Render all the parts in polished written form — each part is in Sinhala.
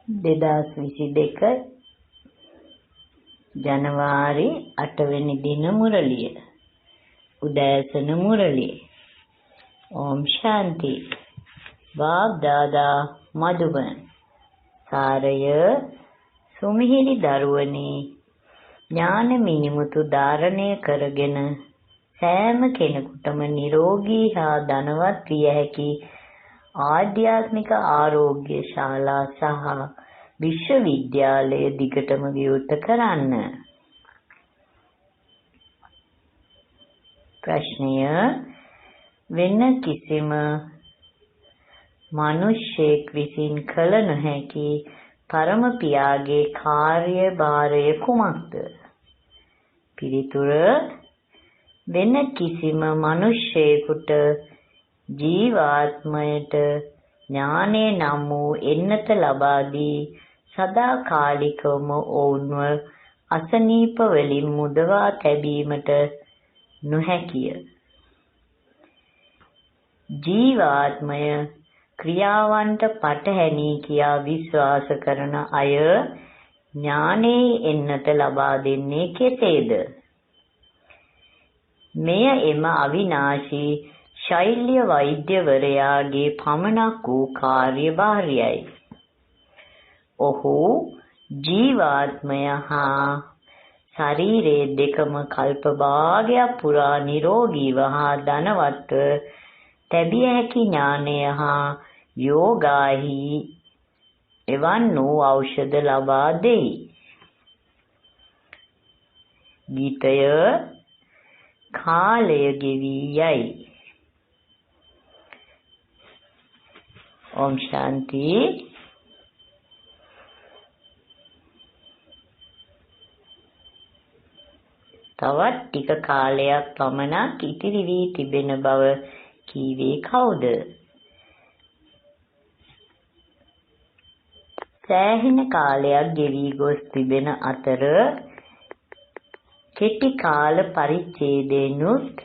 2022 ජනවාරි 8 වෙනි දින මුරලිය උදෑසන මුරලිය ඕම් ශාන්ති බාබ් දාදා මధుබන් සාරය සුමිහිරි දරුවනි ඥාන මිනිමුතු ධාරණය කරගෙන සෑම කෙනෙකුටම නිරෝගී හා ධනවත් විය හැකි ආධ්‍යාත්මික ආරෝග්‍ය ශාලා සහ විශ්වවිද්‍යාලය දිගටම විවෘත කරන්න. ප්‍රශ්නය වෙන කිසිම මිනිසෙක් විසින් කළ නොහැකි පරම පියාගේ කාර්යභාරය කුමක්ද? පිළිතුර වෙන කිසිම මිනිසෙකුට ජීවාත්මයට ඥානය නම් වූ එන්නත ලබා දී සදාකාලිකවම ඔවුන්ව අසනීප වලින් මුදවා තැබීමට නොහැකිය. ජීවාත්මය ක්‍රියාවන්ට පටහැනි කියා විශ්වාස කරන අය ඥානයේ එන්නත ලබා දෙන්නේ කෙසේද? මෙය එම අවිනාශී ශෛල්‍ය වෛද්‍යවරයාගේ පමණක් වූ කාර්යභාරයයි. ඔහු ජීවාත්මය හා ශරීරයේ දෙකම කල්ප භාගයක් පුරා නිරෝගීව හා ධනවත්ව තැබිය හැකි ඥානය හා යෝගාහි එවන් වූ ඖෂධ ලබා දෙයි. ගීතය කාලය ගෙවී යයි. ओम शांति। තවත් ටික කාලයක් පමණක් ඉතිරි වී තිබෙන බව කීවේ කවුද? සෑහෙන කාලයක් ගෙවී ගොස් තිබෙන අතර කෙටි කාල පරිච්ඡේදයෙන්ුත්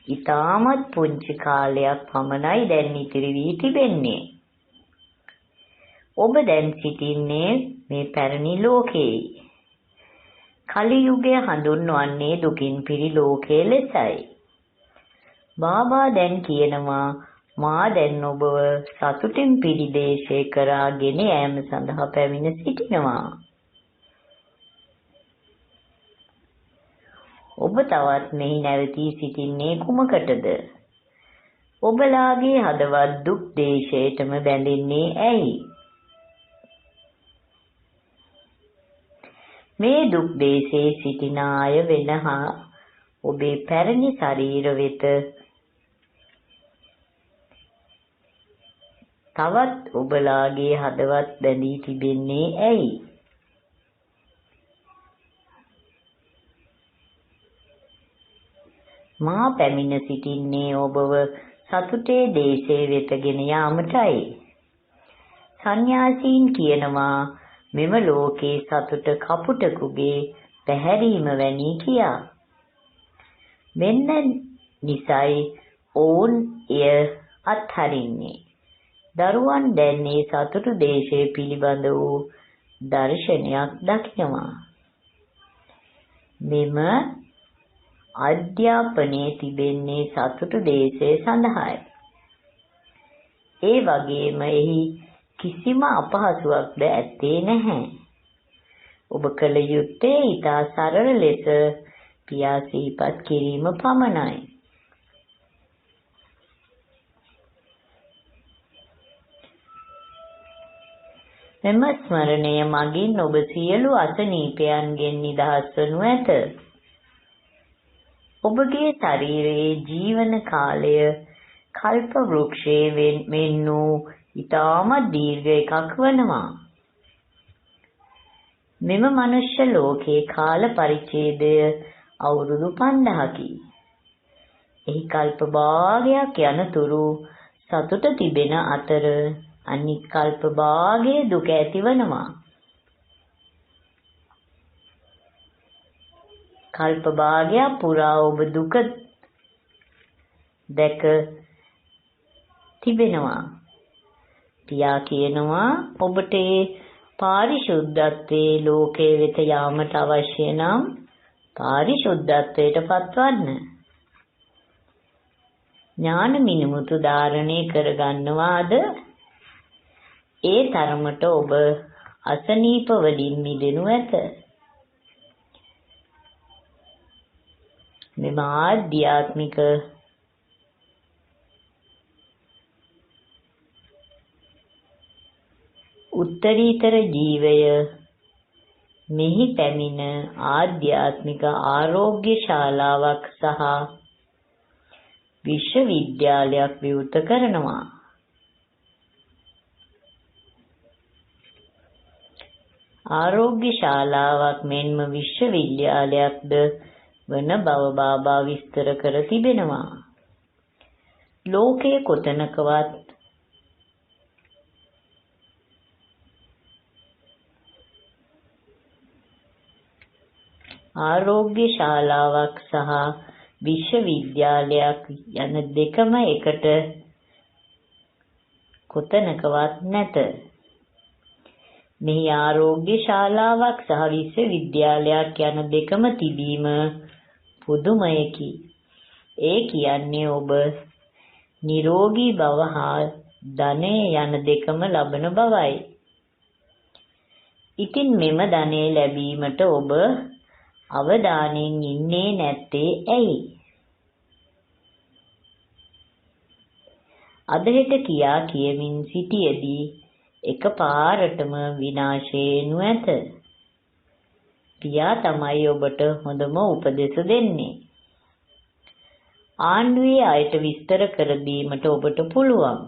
ඊටමත් පුංචි කාලයක් පමණයි දැන් ඉතිරි වී තිබෙන්නේ. ඔබ දැන් සිටින්නේ මේ පැරණි ලෝකයේ. කලි යුගය හඳුන්වන්නේ දුකින් පිරි ලෝකයේ ලෙසයි. බාබා දැන් කියනවා මා දැන් ඔබව සතුටින් පිරි දේශේ කරා ගෙන යාම සඳහා පැමිණ සිටිනවා. ඔබ තවත් මෙහි නැවතී සිටින්නේ කුමකටද? ඔබලාගේ හදවත් දුක් දේශයටම බැඳෙන්නේ ඇයි? මේ දුක් දේශයේ සිටින අය වෙනහා ඔබේ පැරණි ශරීර වෙත තවත් ඔබලාගේ හදවත් බැඳී තිබෙන්නේ ඇයි? මා පැමිණ සිටින්නේ ඔබව සතුටේ දේශේ වෙතගෙන යාමටයි. සන්‍යාසීන් කියනවා මෙම ලෝකේ සතුට කපුටෙකුගේ පැහැරීම වැනි කියා. මෙන්න නිසයි ඔවුන් එය අත්හරින්නේ. දරුවන් දැන් මේ සතුට දේශේ පිළිබඳ වූ දර්ශනයක් දකිනවා. මෙම අධ්‍යාපනයේ තිබෙන්නේ සතුටු දේශය සඳහායි. ඒ වගේම එහි කිසිම අපහසුාවක්ද ඇත්තේ නැහැ. ඔබ කල යුත්තේ ඊටා සරල ලෙස පියා සිහිපත් කිරීම පමණයි. මෙම ස්මරණය මගින් ඔබ සියලු අසනීපයන්ගෙන් නිදහස් වනු ඇත. ඔබගේ ශරීරයේ ජීවන කාලය කල්ප වෘක්ෂයේ මෙන් වූ ඉතාමත් දීර්ඝ එකක් වනවා. මෙම මනුෂ්‍ය ලෝකයේ කාල පරිච්ඡේදය අවුරුදු 5000කි. එහි කල්ප භාගයක් යනතුරු සතුට තිබෙන අතර අනිත් කල්ප භාගයේ දුක ඇතිවනවා. කල්ප භාගයක් පුරා ඔබ දුක දැක තිබෙනවා. පියා කියනවා ඔබට පාරිශුද්ධත්වයේ ලෝකයේ වෙත යාමට අවශ්‍ය නම් පාරිශුද්ධත්වයට පත්වන්න. ඥාන මිනිමුතු ධාරණය කරගන්නවාද? ඒ තරමට ඔබ අසනීප වලින් මිදෙනු ඇත. මෙම ආධ්‍යාත්මික උත්තරීතර ජීවය මෙහි පැමිණ ආධ්‍යාත්මික ආරෝග්‍ය ශාලාවක් සහ විශ්වවිද්‍යාලයක් විවෘත කරනවා. ආරෝග්‍ය ශාලාවක් මෙන්ම විශ්වවිද්‍යාලයක්ද වන බව බාබා විස්තර කර තිබෙනවා. ලෝකයේ කොතනකවත් ආරෝග්‍ය ශාලාවක් සහ විශ්වවිද්‍යාලයක් යන දෙකම එකට කොතනකවත් නැත. මෙහි ආරෝග්‍ය ශාලාවක් සහ විශ්වවිද්‍යාලයක් යන දෙකම තිබීම පුදුමයකි. ඒ කියන්නේ ඔබ නිරෝගී බව හා ධනය යන දෙකම ලබන බවයි. ඉතින් මෙම ධනය ලැබීමට ඔබ අවධානයෙන් ඉන්නේ නැත්තේ ඇයි? අදහෙට කියා කියමින් සිටියේදී එකපාරටම විනාශයෙනු ඇත. පියා තමයි ඔබට හොඳම උපදෙස් දෙන්නේ. ආණ්ඩුවේ අයට විස්තර කර දීමට ඔබට පුළුවන්.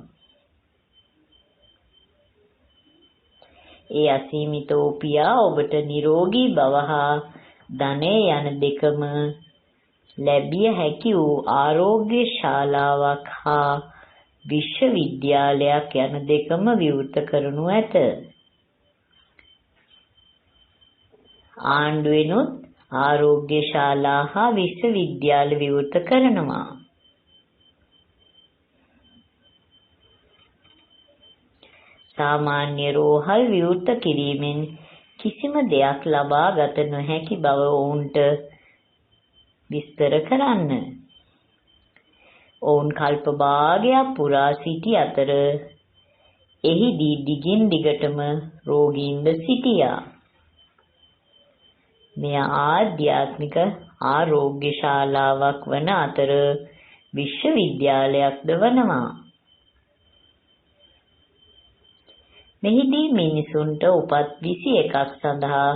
ඒ අසීමිත වූ පියා ඔබට නිරෝගී බව හා ධනය යන දෙකම ලැබිය හැකි වූ ආරෝග්‍ය ශාලාවක් හා විශ්වවිද්‍යාලයක් යන දෙකම විවෘත කරනු ඇත. ආණ්ඩුවෙනුත් ආරෝග්‍ය ශාලා හා විශ්වවිද්‍යාල විවෘත කරනවා. සාමාන්‍ය රෝහල් විවෘත කිරීමෙන් කිසිම දෙයක් ලබා ගත නොහැකි බව ඔවුන්ට විස්තර කරන්න. ඔවුන් කල්ප භාගයක් පුරා සිටි අතර එහිදී දිගින් දිගටම රෝගීන්ද සිටියා. මෙය ආධ්‍යාත්මික ආරෝග්‍ය ශාලාවක් වන අතර විශ්වවිද්‍යාලයක්ද වනවා. මෙහිදී මිනිසුන්ට උපත් 21ක් සඳහා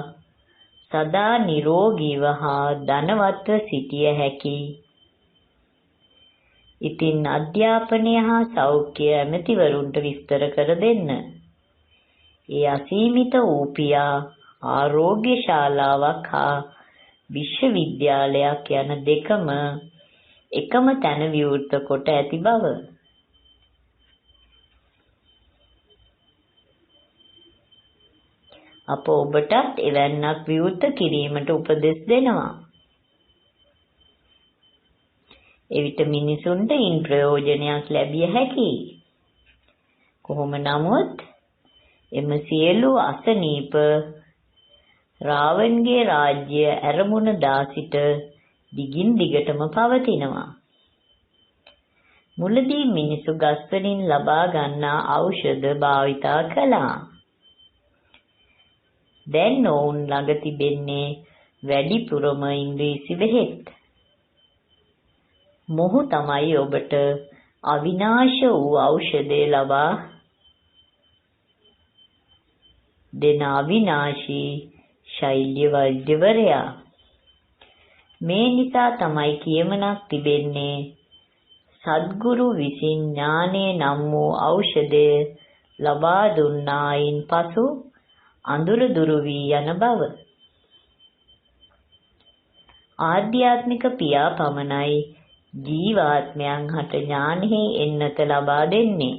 සදා නිරෝගීව හා ධනවත්ව සිටිය හැකි. ඉතින් අධ්‍යාපනය හා සෞඛ්‍ය ඇමතිවරුන්ට විස්තර කර දෙන්න. ඒ අසීමිත වූ පියා ආරෝග්‍ය ශාලාවක් හා විශ්වවිද්‍යාලයක් යන දෙකම එකම තැන විවෘත කොට ඇති බව. අප ඔබටත් එවැන්නක් විවෘත කිරීමට උපදෙස් දෙනවා. එවිට මිනිසුන්ට ඉන් ප්‍රයෝජනයක් ලැබිය හැකියි. කොහොම නමුත් එම සියලු අසනීප රාවණගේ රාජ්‍ය ඇරමුණ දා සිට දිගින් දිගටම පවතිනවා. මුලදී මිනිසු ගස් වලින් ලබා ගන්නා ඖෂධ භාවිතා කළා. දැන් ඔවුන් ළඟ තිබෙන්නේ වැඩිපුරම ඉංග්‍රීසි බෙහෙත්. මොහු තමයි ඔබට අවිනාශ වූ ඖෂධය ලබා දෙන අවිනාශී ශෛල්‍ය වෛද්‍යවරයා. මේ නිසා තමයි කියමනක් තිබෙන්නේ සද්ගුරු විසින් ඥානය නම් වූ ඖෂධය ලබා දුන්නායින් පසු අඳුර දුරු වී යන බව. ආධ්‍යාත්මික පියා පමණයි ජීවාත්මයන් හට ඥානෙහි එන්නත ලබා දෙන්නේ.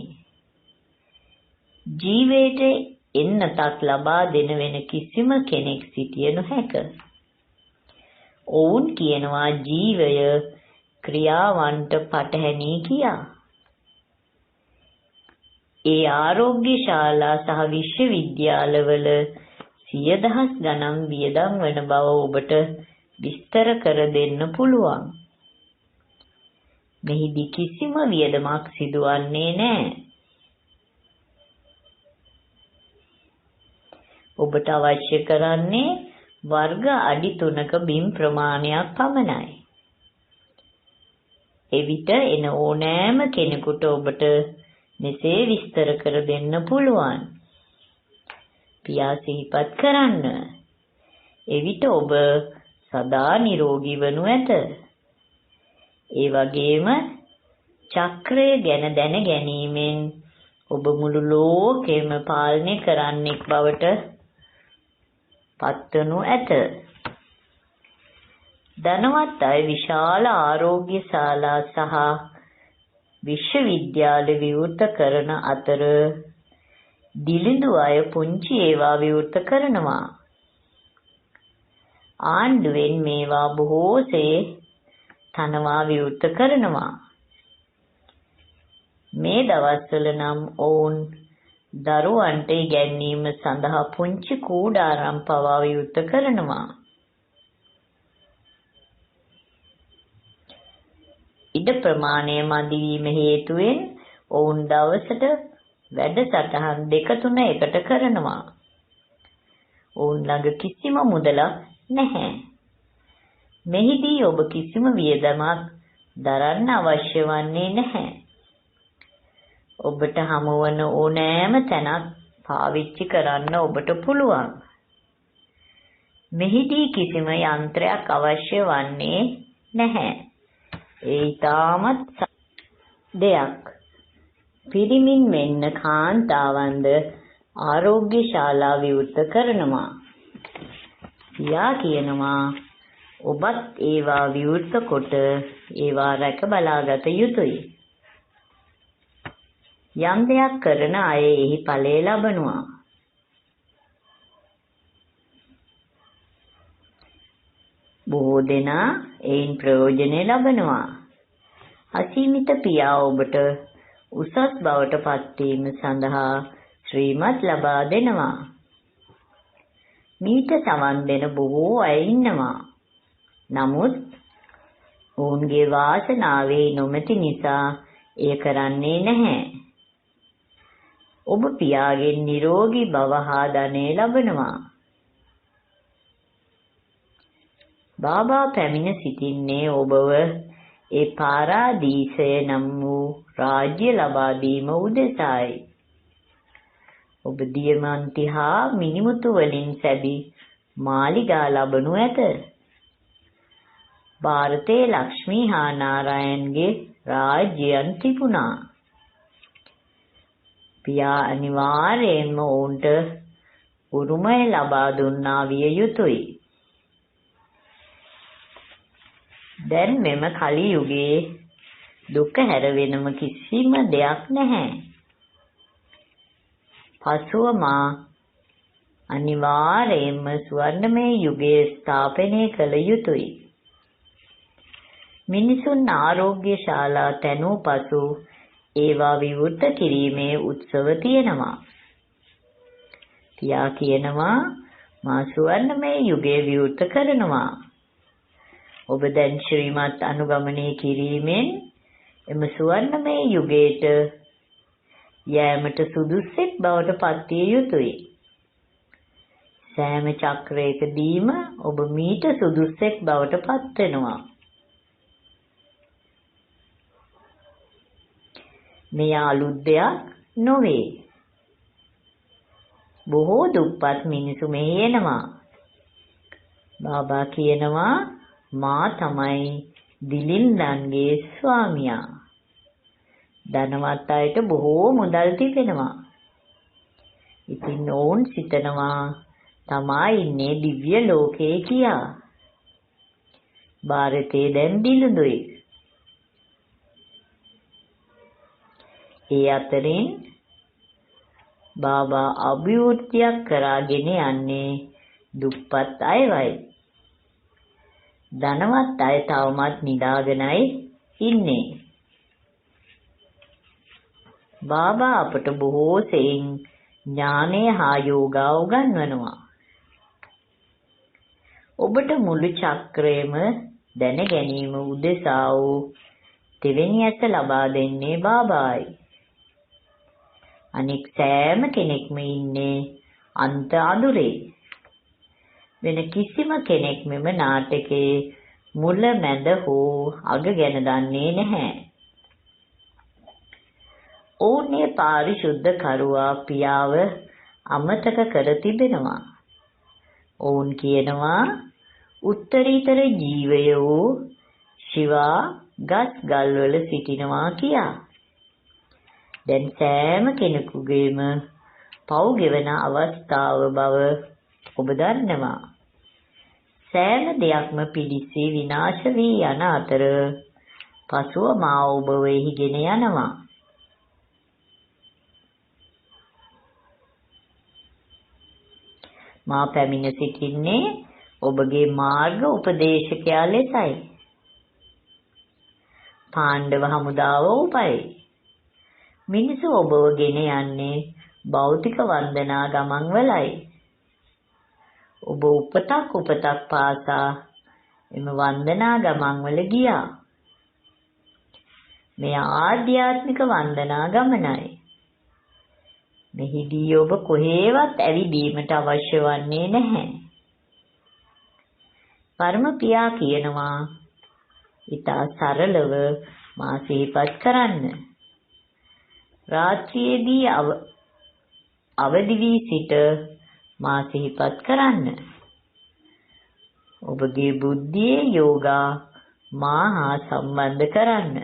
ජීවයට එන්නතක් ලබා දෙන වෙන කිසිම කෙනෙක් සිටිය නොහැක. ඔවුන් කියනවා ජීවය ක්‍රියාවන්ට පටහැනි කියා. ඒ ආරෝග්‍ය ශාලා සහ විශ්වවිද්‍යාලවල 100,000 ගණන් වියදම් වන බව ඔබට විස්තර කර දෙන්න පුළුවන්. මෙහිදී කිසිම වියදමක් සිදුවන්නේ නැහැ. ඔබට අවශ්‍ය කරන්නේ වර්ග අඩි 3ක බිම් ප්‍රමාණයක් පමණයි. එවිට එන ඕනෑම කෙනෙකුට ඔබට මෙසේ විස්තර කර දෙන්න පුළුවන්. පියා සිහිපත් කරන්න. එවිට ඔබ සදා නිරෝගී වනු ඇත. ඒ වගේම චක්‍රය ගැන දැන ගැනීමෙන් ඔබ මුළු ලෝකෙම පාලනය කරන්නෙක් බවට පත්වනු ඇත. ධනවත් අය විශාල ආරෝග්‍ය ශාලා සහ විශ්වවිද්‍යාල විවෘත කරන අතර දිලිඳු අය පුංචි ඒවා විවෘත කරනවා. ආණ්ඩුවෙන් මේවා බොහෝසේ තනවා විවෘත කරනවා. මේ දවස්වල නම් ඔවුන් දරුවන්ට ඉගැන්වීම සඳහා පුංචි කූඩාරම් පවා විවෘත කරනවා. ඉඩ ප්‍රමාණය මදි වීම හේතුවෙන් ඔවුන් දවසට වැඩසටහන් 2-3 එකට කරනවා. ඔවුන් ළඟ කිසිම මුදලක් නැහැ. මෙහිදී ඔබ කිසිම වියදමක් දරන්න අවශ්‍ය වන්නේ නැහැ. ඔබට හමුවන ඕනෑම තැනක් පාවිච්චි කරන්න ඔබට පුළුවන්. මෙහිදී කිසිම යන්ත්‍රයක් අවශ්‍ය වන්නේ නැහැ. ඒ ඊටමත් දෙයක්. පිරිමින් මෙන්න කාන්තාවන්ද ආරෝග්‍ය ශාලා විවෘත කරනවා. පියා කියනවා ඔබත් ඒවා විවෘත කොට ඒවා රැක බලාගත යුතුයි. යම් දෙයක් කරන අය එහි ඵලය ලබනවා. බොහෝ දෙනා එයින් ප්‍රයෝජනෙ ලබනවා. අසීමිත පියා ඔබට උසස් බවට පත්වීම සඳහා ශ්‍රීමත් ලබා දෙනවා. මීට සවන් දෙන බොහෝ අය ඉන්නවා. නමුත් ඔවුන්ගේ වාසනාවේ නොමැති නිසා එය කරන්නේ නැහැ. ඔබ පියාගෙන් නිරෝගී බව හා ධනය ලබනවා. බාබා පැමිණ සිටින්නේ ඔබව ඒ පාරාදීසය නම් වූ රාජ්‍ය ලබා දීම උදෙසායි. ඔබ දියමන්ති හා මිනිමුතු වලින් සැදි මාලිගා ලබනු ඇත. ಭಾರತයේ ලක්ෂ්මී හා නාරායන්ගේ රාජ්‍යයන් තිබුණා. පියා අනිවාර්යයෙන්ම ඔවුන්ට උරුමය ලබා දුන්නා විය යුතුයි. දැන් මෙම කලි යුගයේ දුක හැර වෙනම කිසිම දෙයක් නැහැ. පසුව මා අනිවාර්යයෙන්ම ස්වර්ණමය යුගය ස්ථාපනය කළ යුතුයි. මිනිසුන් ආරෝග්‍ය ශාලා තැනූ පසු ඒවා විවෘත කිරීමේ උත්සව තියෙනවා. පියා කියනවා මා ස්වර්ණමය යුගය විවෘත කරනවා. ඔබ දැන් ශ්‍රීමත් අනුගමනය කිරීමෙන් එම ස්වර්ණමය යුගයට යෑමට සුදුස්සෙක් බවට පත්විය යුතුයි. සෑම චක්‍රයකදීම ඔබ මීට සුදුස්සෙක් බවට පත් වෙනවා. මෙය අලුත් දෙයක් නොවේ. බොහෝ දුප්පත් මිනිසු මෙහි එනවා. බාබා කියනවා මා තමයි දිලින්දන්ගේ ස්වාමියා. ධනවත් අයට බොහෝ මුදල් තිබෙනවා. ඉතින් ඔවුන් සිතනවා තමා ඉන්නේ දිව්‍ය ලෝකයේ කියා. ಭಾರತයේ දැන් දිලිඳුයි. ඒ අතරින් බාබා අභිවෘද්ධියක් කරාගෙන යන්නේ දුප්පත් අයවයි. ධනවත් අය තවමත් නිදාගෙනයි ඉන්නේ. බාබා අපට බොහෝ සෙයින් ඥානය හා යෝගා උගන්වනවා. ඔබට මුළු චක්‍රයම දැන ගැනීම උදෙසා වූ තෙවෙනි ඇස ලබා දෙන්නේ බාබායි. අනික් සෑම කෙනෙක්ම ඉන්නේ අන්ත අඳුරේ. වෙන කිසිම කෙනෙක් මෙම නාටකයේ මුල මැද හෝ අග ගැන දන්නේ නැහැ. ඕනේ පාරිශුද්ධ කරුවා පියාව අමතක කර තිබෙනවා. ඔවුන් කියනවා උත්තරීතර ජීවයෝ ශිවා ගස් ගල්වල සිටිනවා කියා. දැන් සෑම කෙනෙකුගේම පව් ගෙවන අවස්ථාව බව ඔබ දන්නවා. සෑම දෙයක්ම පිලිස්සී විනාශ වී යන අතර පසුව මා ඔබ වෙහිගෙන යනවා. මා පැමිණ සිටින්නේ ඔබගේ මාර්ග උපදේශකයා ලෙසයි. පාණ්ඩව හමුදාව ඔබයි. මිනිසු ඔබව ගෙන යන්නේ භෞතික වන්දනා ගමන් වලයි. ඔබ උපතක් පාසා එම වන්දනා ගමන් වල ගියා. මේ ආධ්‍යාත්මික වන්දනා ගමනයි. මෙහිදී ඔබ කොහේවත් ඇවිදීමට අවශ්‍ය වන්නේ නැහැ. පරම පියා කියනවා ඊතා සරලව මා සිහිපත් කරන්න. රාත්‍රියේදී අවදි වී සිට මා සිහිපත් කරන්න. ඔබගේ බුද්ධියේ යෝගා මා හා සම්බන්ධ කරන්න.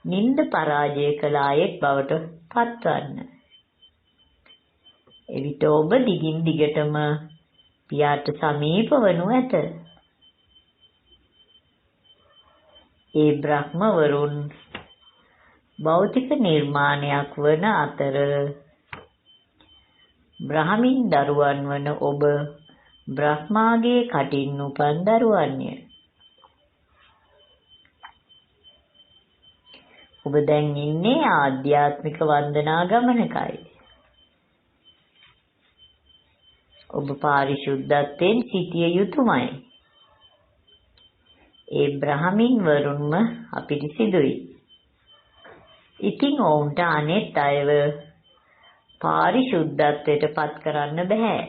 නින්ද පරාජය කළ අයෙක් බවට පත්වන්න. එවිට ඔබ දිගින් දිගටම පියාට සමීප වනු ඇත. ඒ බ්‍රහ්මවරුන් භෞතික නිර්මාණයක් වන අතර බ්‍රහමින් දරුවන් වන ඔබ බ්‍රහ්මාගේ කටින් උපන් දරුවන්ය. ඔබ දැන් ඉන්නේ ආධ්‍යාත්මික වන්දනා ගමනකයි. ඔබ පාරිශුද්ධත්වයෙන් සිටිය යුතුමයි. ඒ බ්‍රහමින් වරුන්ම අපිරිසිදුයි. ඉතින් ඔවුන්ට අනෙත් අයව පාරිශුද්ධත්වයට පත් කරන්න බෑ.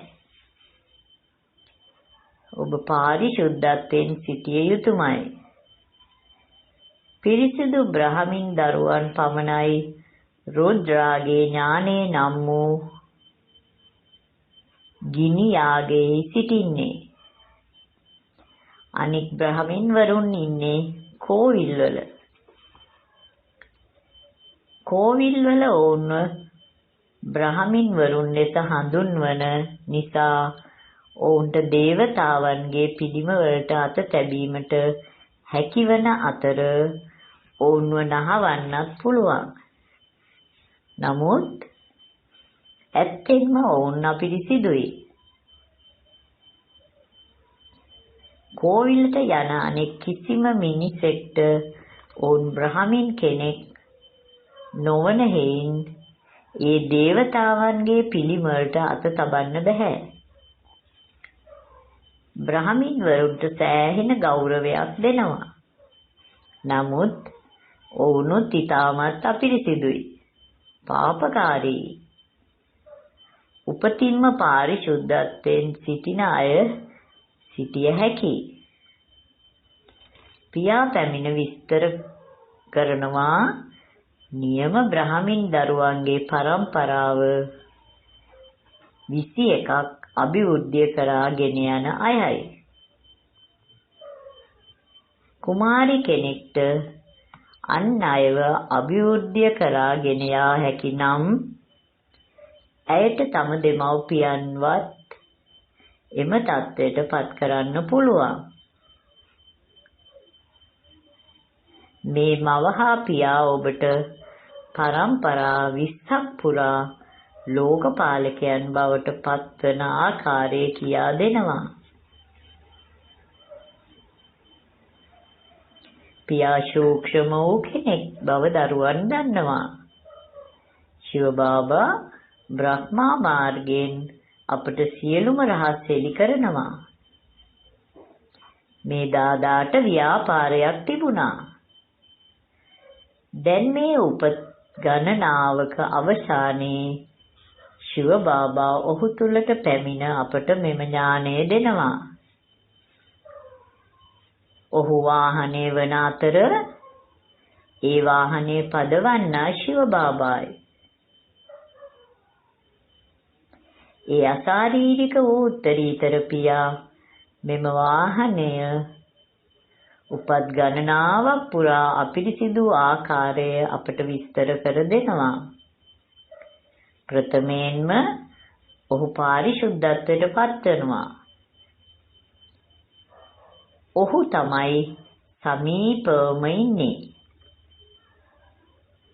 ඔබ පාරිශුද්ධත්වයෙන් සිටිය යුතුමයි. පිරිසිදු බ්‍රහමින් දරුවන් පමණයි රුද්‍රාගේ ඥානේ නම් වූ ගිනි යාගේ සිටින්නේ. අනික් බ්‍රහමින් වරුන් ඉන්නේ කෝවිල්වල. කෝවිල්වල ඔවුන්ව බ්‍රහමින් වරුන් ලෙස හඳුන්වන නිසා ඔවුන්ට දේවතාවන්ගේ පිළිම වලට අත තැබීමට හැකිවන අතර ඔවුන්ව නහවන්නත් පුළුවන්. නමුත් ඇත්තෙන්ම ඔවුන් අපිරිසිදුයි. කෝවිලට යන අනෙක් කිසිම මිනිසෙක්ට ඔවුන් බ්‍රහමින් කෙනෙක් නොවන හේයින් ඒ දේවතාවන්ගේ පිළිම වලට අත තබන්න බෑ. බ්‍රහමින් වරුන්ට සෑහෙන ගෞරවයක් දෙනවා. නමුත් ඔවුනුත් ඊටමත් අපිරිසිදුයි. පාපකාරී. උපතින්ම පාරිශුද්ධත්වයෙන් සිටින අය සිටිය හැකි. පියා පැමිණ විස්තර කරනවා නියම බ්‍රහමින් දරුවන්ගේ පරම්පරාව 21ක් අභිවෘද්ධිය කරාගෙන යන අයයි. කුමාරි කෙනෙක්ට අන් අයව අභිවෘද්ධිය කරාගෙන යා හැකි නම් ඇයට තම දෙමව්පියන්වත් එම தත්ත්වයට පත් කරන්න පුළුවන්. මේ මව හා පියා ඔබට පරම්පරා 20ක් පුරා ලෝකපාලකයන් බවට පත්වන ආකාරය කියා දෙනවා. පියා සූක්ෂම වූ කෙනෙක් බව දරුවන් දන්නවා. ශිව බාබා බ්‍රහ්මා මාර්ගයෙන් අපට සියලුම රහස් එලි කරනවා. මේ දාදාට ව්‍යාපාරයක් තිබුණා. දැන් මේ උපත් ගණනාවක අවසානයේ ශිව බාබා ඔහු තුලට පැමිණ අපට මෙම ඥානය දෙනවා. ඔහු වාහනේ වන අතර ඒ වාහනේ පදවන්නා ශිව බාබායි. ඒ අශාරීරික වූ උත්තරීතර පියා මෙම වාහනය උපත් ගණනාවක් පුරා අපිරිසිදු ආකාරය අපට විස්තර කර දෙනවා. ප්‍රථමයෙන්ම ඔහු පාරිශුද්ධත්වයට පත්වනවා. ඔහු තමයි සමීපවම ඉන්නේ.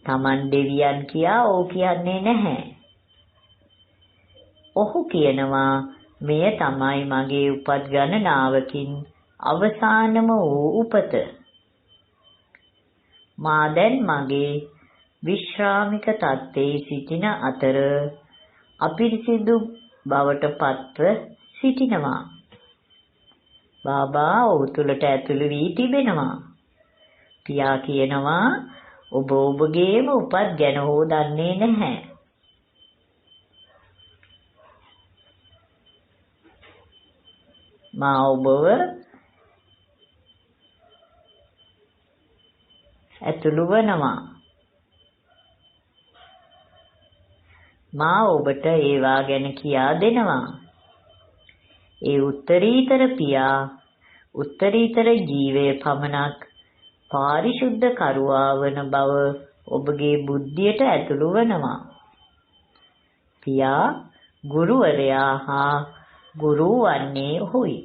Taman දෙවියන් කියා ඔහු කියන්නේ නැහැ. ඔහු කියනවා මෙය තමයි මගේ උපත් ගණනාවකින් අවසානම වූ උපත. මා දැන් මගේ විශ්‍රාමික තත්ත්වයේ සිටින අතර අපිරිසිදු බවට පත්ව සිටිනවා. බාබා ඔහු තුළට ඇතුළු වී තිබෙනවා. පියා කියනවා ඔබ ඔබගේම උපත් ගැන හෝ දන්නේ නැහැ. මා ඔබව ඇතුළු වනවා. මා ඔබට ඒවා ගැන කියා දෙනවා. ඒ උත්තරීතර පියා උත්තරීතර ජීවය පමණක් පාරිශුද්ධ කරුවා වන බව ඔබගේ බුද්ධියට ඇතුළු වනවා. පියා ගුරුවරයා හා ගුරු වන්නේ ඔහුයි.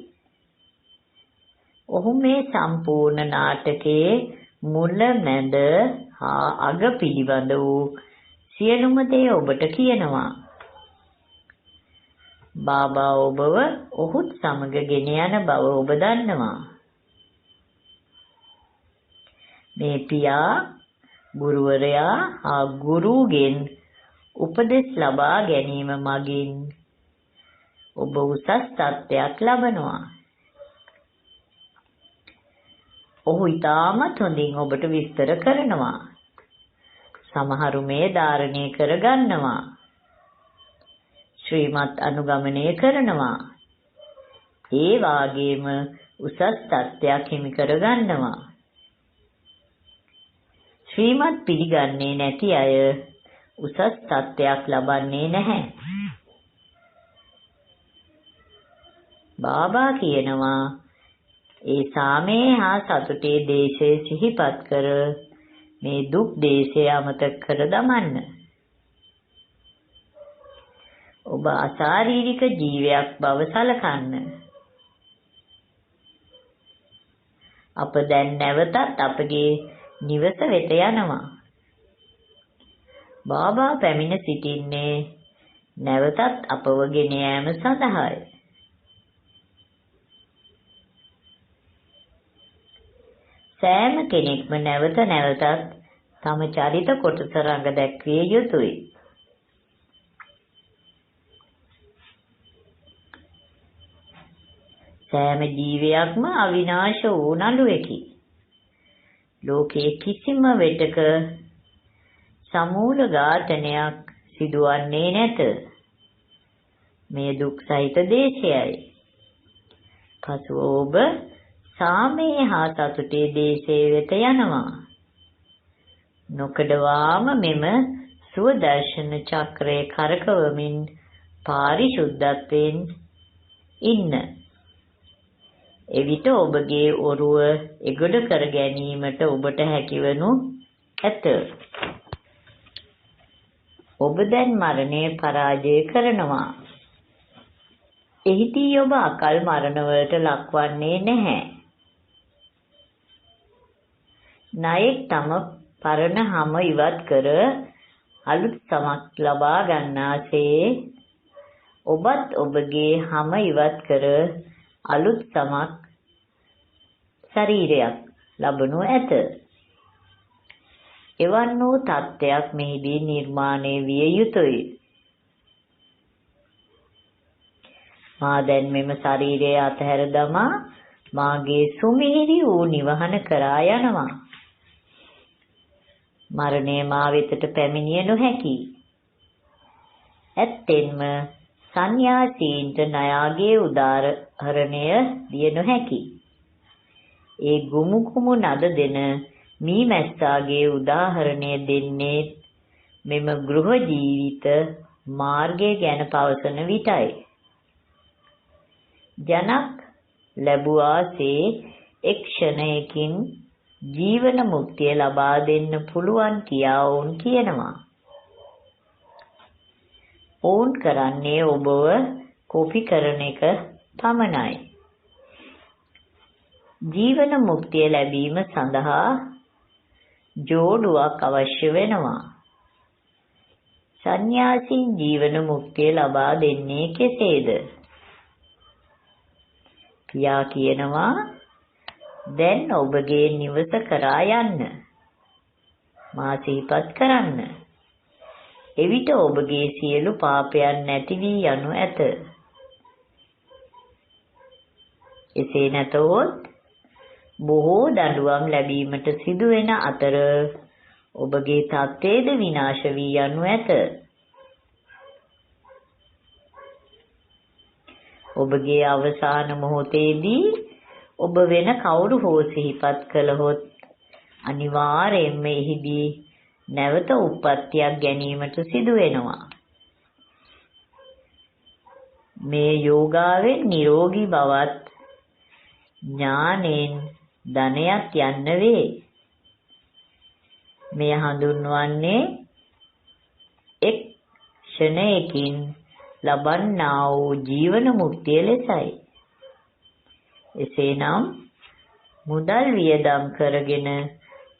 ඔහු මේ සම්පූර්ණ නාටකයේ මුල මැද හා අග පිළිබඳ වූ සියලුම දේ ඔබට කියනවා. බාබා ඔබව ඔහුත් සමග ගෙන යන බව ඔබ දන්නවා. මේ පියා ගුරුවරයා හා ගුරුගෙන් උපදෙස් ලබා ගැනීම මගින් ඔබ උසස් තත්ත්වයක් ලබනවා. ඔහු ඉතාමත් හොඳින් ඔබට විස්තර කරනවා. සමහරු මේ ධාරණය කරගන්නවා. ශ්‍රීමත් අනුගමනය කරනවා. ඒ වාගේම උසස් තත්ත්වයක් හිමි කරගන්නවා. ශ්‍රීමත් පිළිගන්නේ නැති අය උසස් තත්ත්වයක් ලබන්නේ නැහැ. බාබා කියනවා ඒ සාමයේ හා සතුටේ දේශය සිහිපත් කර මේ දුක් දේශය අමතක කර දමන්න. ඔබ අශාරීරික ජීවයක් බව සලකන්න. අප දැන් නැවතත් අපගේ නිවස වෙත යනවා. බාබා පැමිණ සිටින්නේ නැවතත් අපව ගෙන යාම සඳහායි. සෑම කෙනෙක්ම නැවත නැවතත් තම චරිත කොටස රඟ දැක්විය යුතුයි. සෑම ජීවයක්ම අවිනාශ වූ නළුවෙකි. ලෝකයේ කිසිම වෙටක සමූල ඝාතනයක් සිදුවන්නේ නැත. මේ දුක් සහිත දේශයයි. පසුව ඔබ සාමයේ හා සතුටේ දේශයේ වෙත යනවා. නොකඩවාම මෙම සුවදර්ශන චක්‍රයේ කරකවමින් පාරිශුද්ධත්වයෙන් ඉන්න. එවිට ඔබගේ ඔරුව එගොඩ කර ගැනීමට ඔබට හැකිවනු ඇත. ඔබ දැන් මරණය පරාජය කරනවා. එහිදී ඔබ අකල් මරණවලට ලක්වන්නේ නැහැ. නායක තම පරණ හැම ඉවත් කර අලුත් සමක් ලබා ගන්නාසේ ඔබත් ඔබගේ හැම ඉවත් කර අලුත් සමක් ශරීරයක් ලබනු ඇත. එවන් වූ තත්ත්වයක් මෙහිදී නිර්මාණය විය යුතුය. මා දැන් මෙම ශරීරය අතහැර දමා මාගේ සුමිහිරි වූ නිවහන කරා යනවා. මරණය මා වෙතට පැමිණිය නොහැකි. ඇත්තෙන්ම සන්‍යාසීන්ට නයාගේ උදාහරණය දිය නොහැකි. ඒ ගුමුකුමු නද දෙන මීමැස්සාගේ උදාහරණය දෙන්නේ මෙම ගෘහ ජීවිත මාර්ගය ගැන පවසන විටයි. ජනක් ලැබුවාසේ එක් ක්ෂණයකින් ජීවන මුක්තිය ලබා දෙන්න පුළුවන් කියා ඔවුන් කියනවා. ඔවුන් කරන්නේ ඔබව කොපි කරන එක පමණයි. ජීවන මුක්තිය ලැබීම සඳහා ජෝඩුවක් අවශ්‍ය වෙනවා. සන්‍යාසීන් ජීවන මුක්තිය ලබා දෙන්නේ කෙසේද? පියා කියනවා දැන් ඔබගේ නිවස කරා යන්න. මා සිහිපත් කරන්න. එවිට ඔබගේ සියලු පාපයන් නැති වී යනු ඇත. එසේ නැතහොත් බොහෝ දඬුවම් ලැබීමට සිදුවෙන අතර ඔබගේ තත්ත්වයේද විනාශ වී යනු ඇත. ඔබගේ අවසාන මොහොතේදී ඔබ වෙන කවුරු හෝ සිහිපත් කළහොත් අනිවාර්යයෙන්ම එහිදී නැවත උප්පත්තියක් ගැනීමට සිදු වෙනවා. මේ යෝගාවෙන් නිරෝගී බවත් ඥානෙන් ධනයක් යන්න වේ. මෙය හඳුන්වන්නේ එක් ක්ෂණයකින් ලබන්නා වූ ජීවන මුක්තිය ලෙසයි. එසේනම් මුදල් වියදම් කරගෙන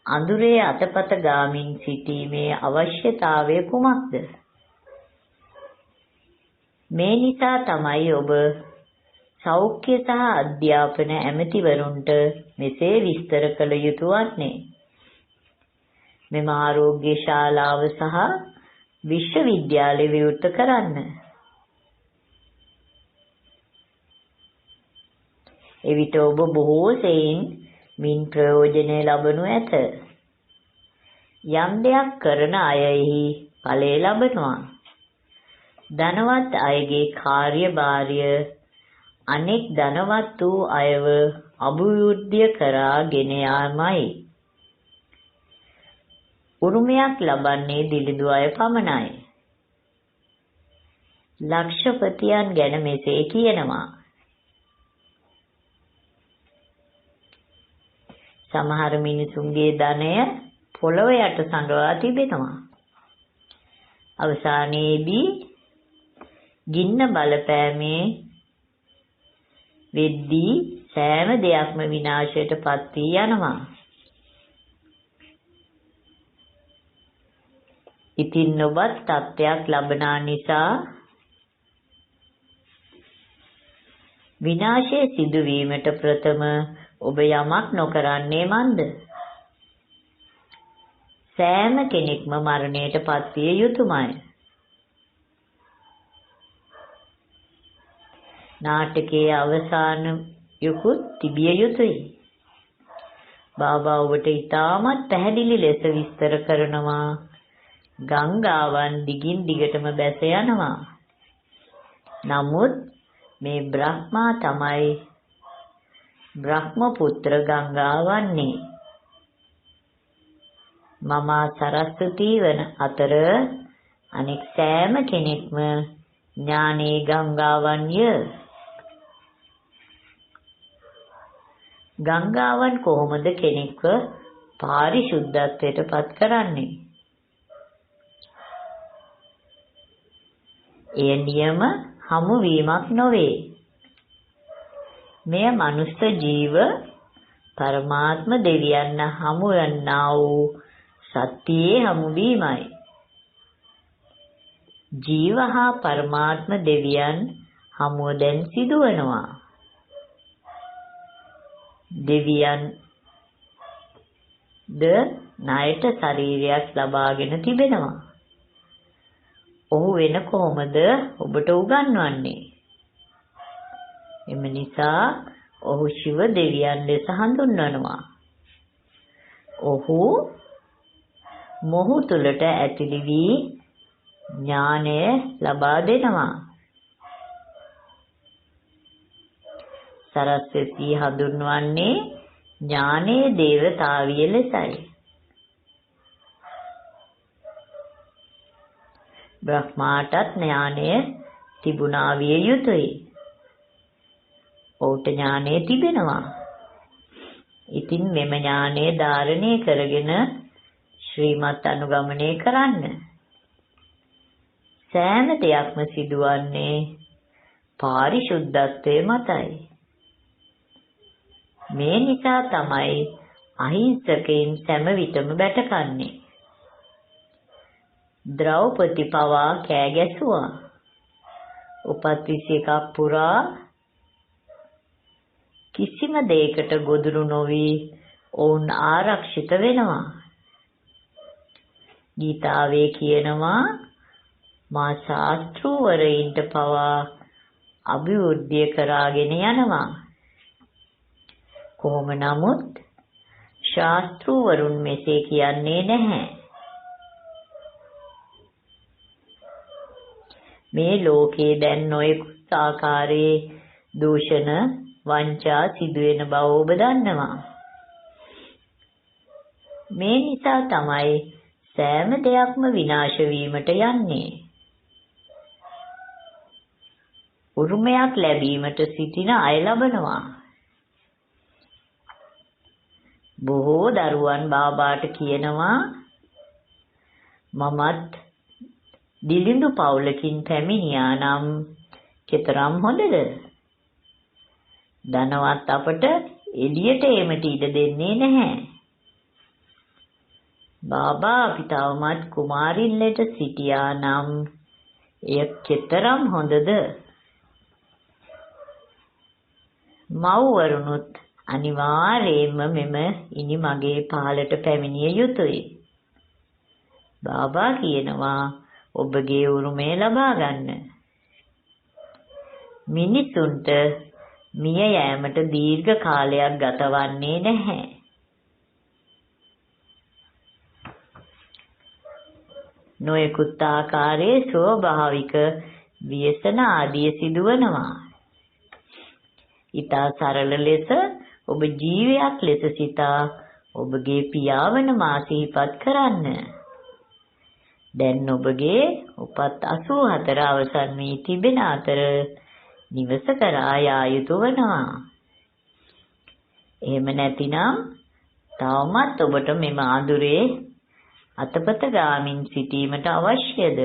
අඳුරේ අතපත ගාමින් සිටීමේ අවශ්‍යතාවය කුමක්ද? මේ නිසා තමයි ඔබ සෞඛ්‍ය සහ අධ්‍යාපන ඇමතිවරුන්ට මෙසේ විස්තර කළ යුතු වන්නේ. මෙම ආරෝග්‍ය ශාලාව සහ විශ්වවිද්‍යාලය විවෘත කරන්න. එවිට ඔබ බොහෝ සෙයින් මින් ප්‍රයෝජනය ලබනු ඇත. යම් දෙයක් කරන අය එහි ඵලය ලබනවා. ධනවත් අයගේ කාර්යභාරය අනෙක් ධනවත් වූ අයව අභිවෘද්ධිය කරා ගෙන යාමයි. උරුමයක් ලබන්නේ දිලිඳු අය පමණයි. ලක්ෂපතියන් ගැන මෙසේ කියනවා. සමහර මිනිසුන්ගේ ධනය පොළොව යට සඟවා තිබෙනවා. අවසානයේදී ගින්න බලපෑමේ වෙද්දී සෑම දෙයක්ම විනාශයට පත් වී යනවා. ඉතින් ඔබත් තත්ත්වයක් ලබනා නිසා විනාශය සිදුවීමට ප්‍රථම ඔබ යමක් නොකරන්නේ මන්ද? සෑම කෙනෙක්ම මරණයට පත්විය යුතුයමයි. නාටකයේ අවසාන යකුත් තිබිය යුතුයි. බාබා ඔබට ඉතාමත් පැහැදිලි ලෙස විස්තර කරනවා. ගංගාවන් දිගින් දිගටම බැස යනවා. නමුත් මේ බ්‍රහ්මා තමයි බ්‍රහ්මපුත්‍ර ගංගාවන්නේ. මම සරස්වතී වන අතර අනෙක් සෑම කෙනෙක්ම ඥානේ ගංගාවන්ය. ගංගාවන් කොහොමද කෙනෙක්ව පාරිශුද්ධත්වයට පත් කරන්නේ? එය නියම හමුවීමක් නොවේ. මෙය මනුස්ස ජීව පරමාත්ම දෙවියන් හමු වන්නා වූ සත්‍යයේ හමුවීමයි. ජීව හා පරමාත්ම දෙවියන් හමුව දැන් සිදුවනවා. දෙවියන් ද ණයට ශරීරයක් ලබාගෙන තිබෙනවා. ඔහු වෙන කොහොමද ඔබට උගන්වන්නේ? එම නිසා ඔහු ශිව දෙවියන් ලෙස හඳුන්වනවා. ඔහු මොහු තුළට ඇතුළු වී ඥානය ලබා දෙනවා. සරස්වතී හඳුන්වන්නේ ඥානයේ දේවතාවිය ලෙසයි. බ්‍රහ්මාටත් ඥානය තිබුණා විය යුතුයි. ඔහුට ඥානය තිබෙනවා. ඉතින් මෙම ඥානය ධාරණය කරගෙන ශ්‍රීමත් අනුගමනය කරන්න. සෑම දෙයක්ම සිදුවන්නේ පාරිශුද්ධත්වයේ මතයි. මේ නිසා තමයි අහිංසකයින් සෑම විටම බැටකන්නේ. ද්‍රෞපදි පවා කෑ ගැසුවා. උපත් 21ක් පුරා කිසිම දෙයකට ගොදුරු නොවි ඔවුන් ආරක්ෂිත වෙනවා. ගීතාවේ කියනවා මා ශාස්ත්‍රූවරයින්ට පවා අභිවෘද්ධිය කරාගෙන යනවා. කොහොම නමුත් ශාස්ත්‍රූවරුන් මෙසේ කියන්නේ නැහැ. මේ ලෝකේ දැන් නොයෙකුත් ආකාරයේ දූෂණ වංචා සිදුවෙන බව ඔබ දන්නවා. මේ නිසා තමයි සෑම දෙයක්ම විනාශ වීමට යන්නේ. උරුමයක් ලැබීමට සිටින අය ලබනවා. බොහෝ දරුවන් බාබාට කියනවා මමත් දිලිඳු පවුලකින් පැමිණියා නම් කෙතරම් හොඳද? ධනවත් අපට එළියට එමට ඉඩ දෙන්නේ නැහැ. බාබා අපි තවමත් කුමාරින් ලෙස සිටියා නම් එය කෙතරම් හොඳද? මව්වරුනුත් අනිවාර්යයෙන්ම මෙම ඉනි මගේ පහලට පැමිණිය යුතුය. බාබා කියනවා ඔබගේ උරුමය ලබා ගන්න. මිනිසුන්ට මිය යෑමට දීර්ඝ කාලයක් ගතවන්නේ නැහැ. නොයෙකුත් ආකාරයේ ස්වභාවික ව්‍යසන ආදිය සිදුවනවා. ඊට සරල ලෙස ඔබ ජීවයක් ලෙස සිතා ඔබගේ පියාවන මා සිහිපත් කරන්න. දැන් ඔබගේ උපත් 84 අවසන් වී තිබෙන අතර නිවස කරා යා යුතු වනවා. එහෙම නැතිනම් තවමත් ඔබට මෙම අඳුරේ අතපත ගාමින් සිටීමට අවශ්‍යද?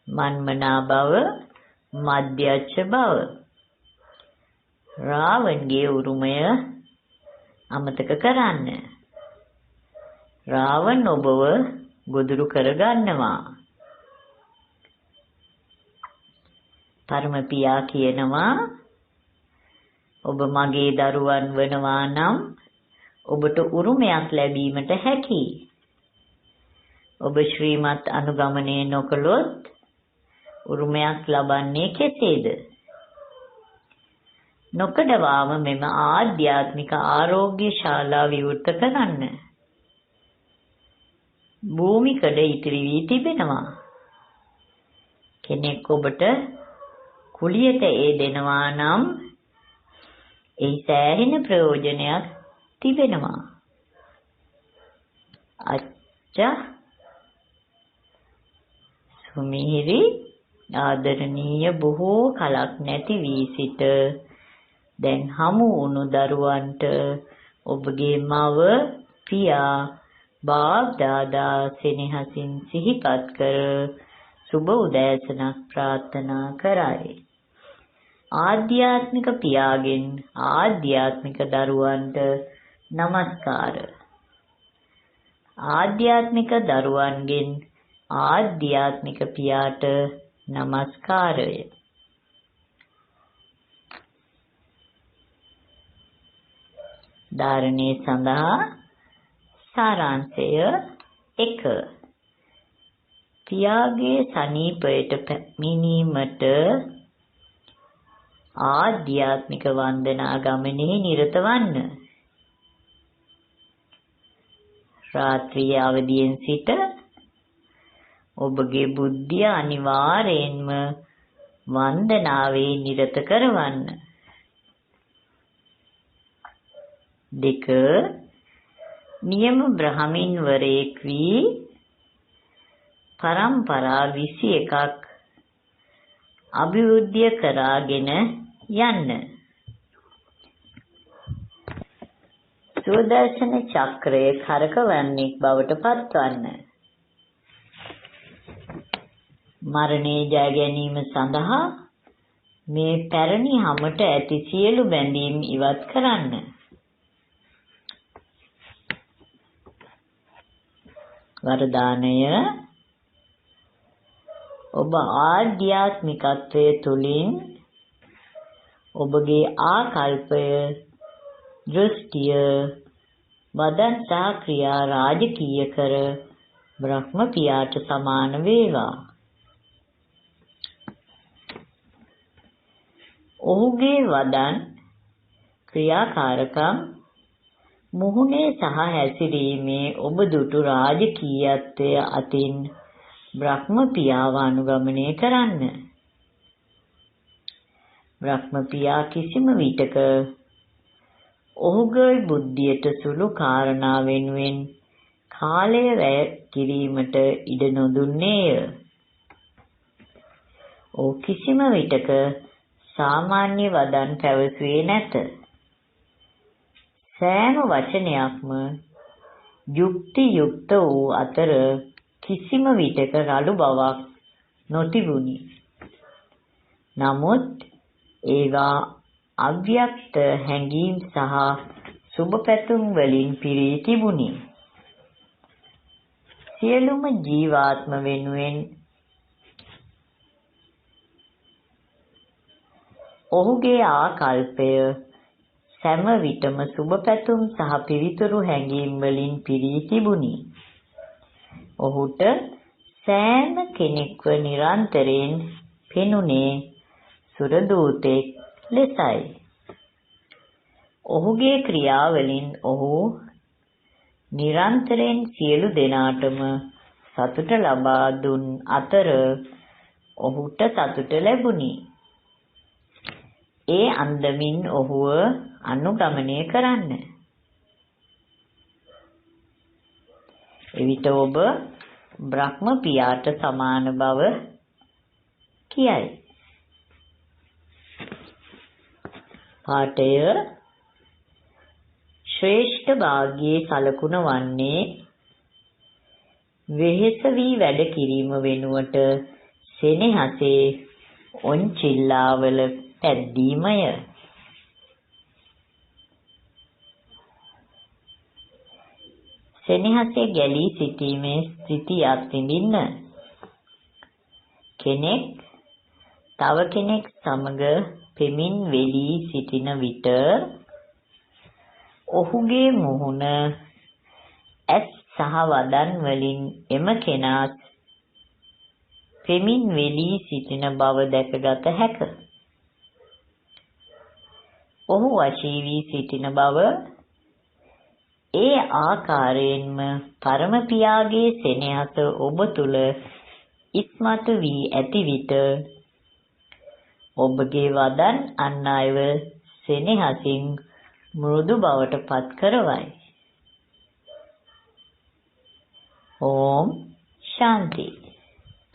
මන්මනා බව, මධ්‍යස්ථ බව. රාවණගේ උරුමය අමතක කරන්න. රාවණ ඔබව ගොදුරු කරගන්නවා. පරම පියා කියනවා ඔබ මගේ දරුවන් වනවා නම් ඔබට උරුමයක් ලැබීමට හැකියි. ඔබ ශ්‍රීමත් අනුගමනය නොකළොත් උරුමයක් ලබන්නේ කෙසේද? නොකඩවාම මෙම ආධ්‍යාත්මික ආරෝග්‍ය ශාලා විවෘත කරන්න. භූමිකඩ ඉතිරි වී තිබෙනවා. කෙනෙක් ඔබට කුලියට දෙනවා නම් ඒ සෑහෙන ප්‍රයෝජනයක් තිබෙනවා. අච්චා සුමිහිරි ආදරණීය බොහෝ කලක් නැති වී සිට දැන් හමු වුණු දරුවන්ට ඔබගේ මව පියා බාප් දාදා සෙනෙහසින් සිහිපත් කර සුබ උදෑසනක් ප්‍රාර්ථනා කරයි. ආධ්‍යාත්මික පියාගෙන් ආධ්‍යාත්මික දරුවන්ට নমස්කාර. ආධ්‍යාත්මික දරුවන්ගෙන් ආධ්‍යාත්මික පියාට নমස්කාරය. ධාරණේ සඳහා සාරාංශය 1. පියාගේ සනීපයට පැමිණීමට ආධ්‍යාත්මික වන්දනා ගමනේ නිරත වන්න. රාත්‍රියේ අවදියෙන් සිට ඔබගේ බුද්ධිය අනිවාර්යෙන්ම වන්දනාවේ නිරත කරවන්න. 2. නියම බ්‍රහමින්වරයෙක් වී පරම්පරා 21ක් අභිවෘද්ධිය කරාගෙන යන්න. සුදර්ශන චක්‍රය කරකවන්නෙක් බවට පත්වන්න. මරණය ජය ගැනීම සඳහා මේ පැරණි හමට ඇති සියලු බැඳීම් ඉවත් කරන්න. වරදානය ඔබ ආධ්‍යාත්මිකත්වය තුළින් ඔබගේ ආකල්පය, දෘෂ්ටිය, වදන් සහ ක්‍රියා රාජකීය කර බ්‍රහ්ම පියාට සමාන වේවා. ඔහුගේ වදන්, ක්‍රියාකාරකම්, මුහුණේ සහ හැසිරීමේ ඔබ දුටු රාජකීයත්වය අතින් බ්‍රහ්ම පියාව අනුගමනය කරන්න. බ්‍රහ්ම පියා කිසිම විටක ඔහුගේ බුද්ධියට සුළු කාරණා වෙනුවෙන් කාලය වැය කිරීමට ඉඩ නොදුන්නේය. ඔහු කිසිම විටක සාමාන්‍ය වදන් පැවසුවේ නැත. සෑම වචනයක්ම යුක්ති යුක්ත වූ අතර කිසිම විටක රළු බවක් නොතිබුණි. නමුත් ඒවා අව්‍යක්ත හැඟීම් සහ සුබ පැතුම් වලින් පිරී තිබුණි. සියලුම ජීවාත්ම වෙනුවෙන් ඔහුගේ ආකල්පය සෑම විටම සුබ පැතුම් සහ පිවිතුරු හැඟීම් වලින් පිරී තිබුණි. ඔහුට සෑම කෙනෙක්ව නිරන්තරයෙන් පෙනුනේ සුරදූතෙක් ලෙසයි. ඔහුගේ ක්‍රියාවලින් ඔහු නිරන්තරයෙන් සියලු දෙනාටම සතුට ලබා දුන් අතර ඔහුට සතුට ලැබුණි. ඒ අන්දමින් ඔහුව අනුගමනය කරන්න. එවිට ඔබ බ්‍රහ්ම පියාට සමාන බව කියයි. පාඨය ශ්‍රේෂ්ඨ භාග්‍යයේ සලකුණ වන්නේ වෙහෙස වී වැඩ කිරීම වෙනුවට සෙනෙහසේ ඔන්චිල්ලාවල පැද්දීමය. සෙනෙහසේ ගැලී සිටීමේ ස්ථිතියක් විඳින්න. කෙනෙක් තව කෙනෙක් සමග පෙමින් වෙලී සිටින විට ඔහුගේ මුහුණ, ඇස් සහ වදන් වලින් එම කෙනා පෙමින් වෙලී සිටින බව දැකගත හැක. ඔහු වශී වී සිටින බව ඒ ආකාරයෙන්ම පරම පියාගේ සෙනෙහස ඔබ තුල ඉස්මතු වී ඇති විට ඔබගේ වදන් අන් අයව සෙනෙහසින් මෘදු බවට පත් කරවයි. ඕම් ශාන්ති.